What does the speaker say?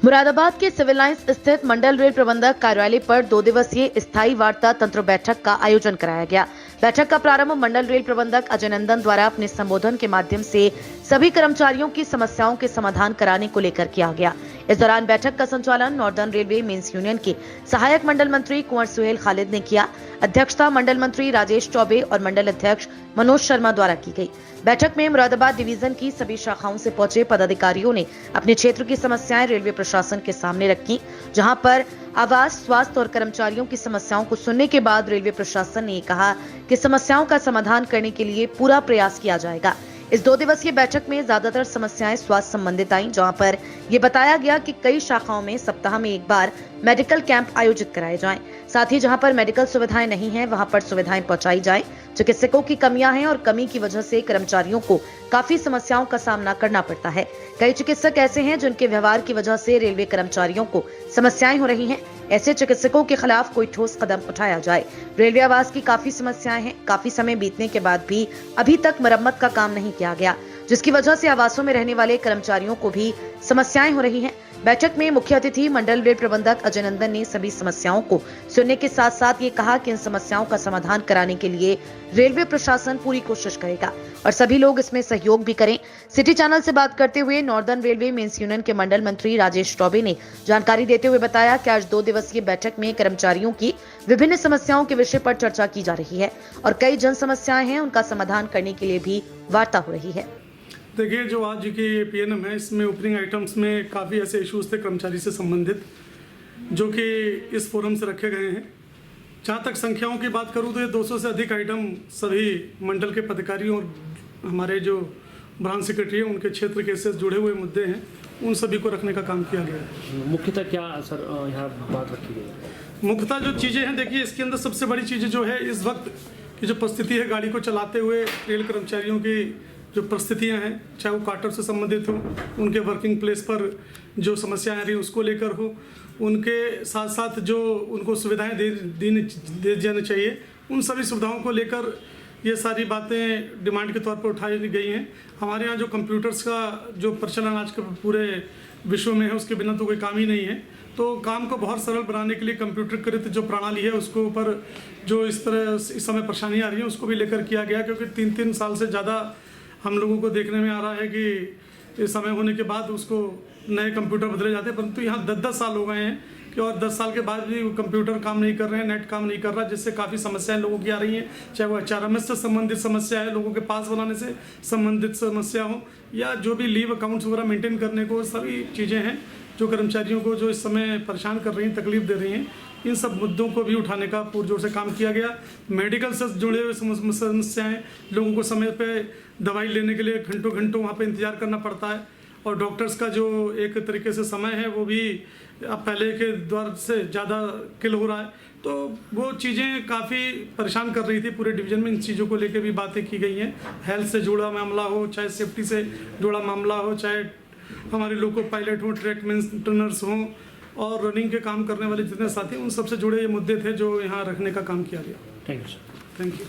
मुरादाबाद के civil lines स्थित मंडल rail प्रबंधक कार्यालय पर 2 दिवसीय स्थायी वार्ता तंत्र बैठक का आयोजन कराया गया। बैठक का प्रारंभ मंडल रेल प्रबंधक अजय नंदन द्वारा अपने संबोधन के माध्यम से सभी कर्मचारियों की समस्याओं के समाधान कराने को लेकर किया गया। इस दौरान बैठक का संचालन नॉर्दर्न रेलवे मेंस यूनियन के सहायक मंडल मंत्री कुंवर सुहेल खालिद ने किया। अध्यक्षता मंडल मंत्री राजेश चौबे और मंडल अध्यक्ष मनोज शर्मा द्वारा की गई। बैठक में मुरादाबाद डिवीजन की सभी शाखाओं से पहुंचे पदाधिकारियों ने अपने क्षेत्र की समस्याएं रेलवे प्रशासन के सामने रखी, जहां पर आवास, स्वास्थ्य और कर्मचारियों की समस्याओं को सुनने के बाद रेलवे प्रशासन ने कहा कि समस्याओं का समाधान करने के लिए पूरा प्रयास किया जाएगा। इस 2 दिवसीय बैठक में ज्यादातर समस्याएं स्वास्थ्य संबंधित आईं, जहां पर यह बताया गया कि कई शाखाओं में सप्ताह में एक बार मेडिकल कैंप आयोजित कराए जाएं। साथ ही जहां पर मेडिकल सुविधाएं नहीं हैं, वहां पर सुविधाएं पहुंचाई जाएं। चिकित्सकों की कमियां हैं और कमी की वजह से कर्मचारियों को काफी समस्याओं का सामना करना पड़ता है। कई चिकित्सक ऐसे हैं जिनके व्यवहार की वजह से रेलवे कर्मचारियों को समस्याएं हो रही हैं। ऐसे चिकित्सकों के खिलाफ कोई ठोस कदम उठाया जाए। रेलवे आवास की काफी समस्याएं हैं। काफी समय बीतने के बाद भी अभी तक मरम्मत का काम नहीं किया गया, जिसकी वजह से आवासों में रहने वाले कर्मचारियों को भी समस्याएं हो रही हैं। बैठक में मुख्य अतिथि मंडल रेल प्रबंधक अजय नंदन ने सभी समस्याओं को सुनने के साथ साथ ये कहा कि इन समस्याओं का समाधान कराने के लिए रेलवे प्रशासन पूरी कोशिश करेगा और सभी लोग इसमें सहयोग भी करें। सिटी चैनल से बात करते हुए नॉर्दर्न रेलवे मेंस यूनियन के मंडल मंत्री राजेश चौबे ने जानकारी देते हुए बताया कि आज 2 दिवसीय बैठक में कर्मचारियों की विभिन्न समस्याओं के विषय पर चर्चा की जा रही है और कई जन समस्याएं हैं, उनका समाधान करने के लिए भी वार्ता हो रही है। देखिए, जो आज की पीएनएम है, इसमें ओपनिंग आइटम्स में काफ़ी ऐसे इश्यूज थे कर्मचारी से संबंधित जो कि इस फोरम से रखे गए हैं। जहाँ तक संख्याओं की बात करूँ तो ये 200 से अधिक आइटम सभी मंडल के पदाधिकारियों और हमारे जो ब्रांच सेक्रेटरी हैं उनके क्षेत्र के से जुड़े हुए मुद्दे हैं, उन सभी को रखने का काम किया गया है। मुख्यतः क्या सर यहाँ बात रखी गई है? मुख्यतः जो चीज़ें हैं, देखिए इसके अंदर सबसे बड़ी चीज़ जो है इस वक्त की जो परिस्थिति है गाड़ी को चलाते हुए रेल कर्मचारियों की जो परिस्थितियां हैं, चाहे वो क्वार्टर से संबंधित हो, उनके वर्किंग प्लेस पर जो समस्याएं आ रही हैं उसको लेकर हो, उनके साथ साथ जो उनको सुविधाएं दे जानी चाहिए, उन सभी सुविधाओं को लेकर ये सारी बातें डिमांड के तौर पर उठाई गई हैं। हमारे यहाँ जो कंप्यूटर्स का जो प्रचलन आज के पूरे विश्व में है, उसके बिना तो कोई काम ही नहीं है। तो काम को बहुत सरल बनाने के लिए कंप्यूटरकृत जो प्रणाली है उसके ऊपर जो इस तरह इस समय परेशानियाँ आ रही हैं उसको भी लेकर किया गया, क्योंकि 3-3 साल से ज़्यादा हम लोगों को देखने में आ रहा है कि इस समय होने के बाद उसको नए कंप्यूटर बदले जाते हैं, परंतु यहाँ 10-10 साल हो गए हैं कि और 10 साल के बाद भी वो कंप्यूटर काम नहीं कर रहे हैं, नेट काम नहीं कर रहा, जिससे काफ़ी समस्याएं लोगों की आ रही हैं। चाहे वो HRMS से संबंधित समस्या है, लोगों के पास बनाने से संबंधित समस्या हो, या जो भी लीव अकाउंट्स वगैरह मेंटेन करने को, सभी चीज़ें हैं जो कर्मचारियों को जो इस समय परेशान कर रही हैं, तकलीफ दे रही हैं। इन सब मुद्दों को भी उठाने का पुरजोर से काम किया गया। मेडिकल से जुड़े हुए समस्याएं, लोगों को समय पे दवाई लेने के लिए घंटों घंटों वहाँ पे इंतजार करना पड़ता है, और डॉक्टर्स का जो एक तरीके से समय है वो भी अब पहले के दौर से ज़्यादा किल हो रहा है। तो वो चीज़ें काफ़ी परेशान कर रही थी पूरे डिवीज़न में। इन चीज़ों को लेकर भी बातें की गई हैं। हेल्थ से जुड़ा मामला हो, चाहे सेफ्टी से जुड़ा मामला हो, चाहे हमारे लोको पायलट हों, ट्रैक मेंटेनर्स हों, और रनिंग के काम करने वाले जितने साथी, उन सबसे जुड़े ये मुद्दे थे जो यहाँ रखने का काम किया गया। Thank you sir. Thank you.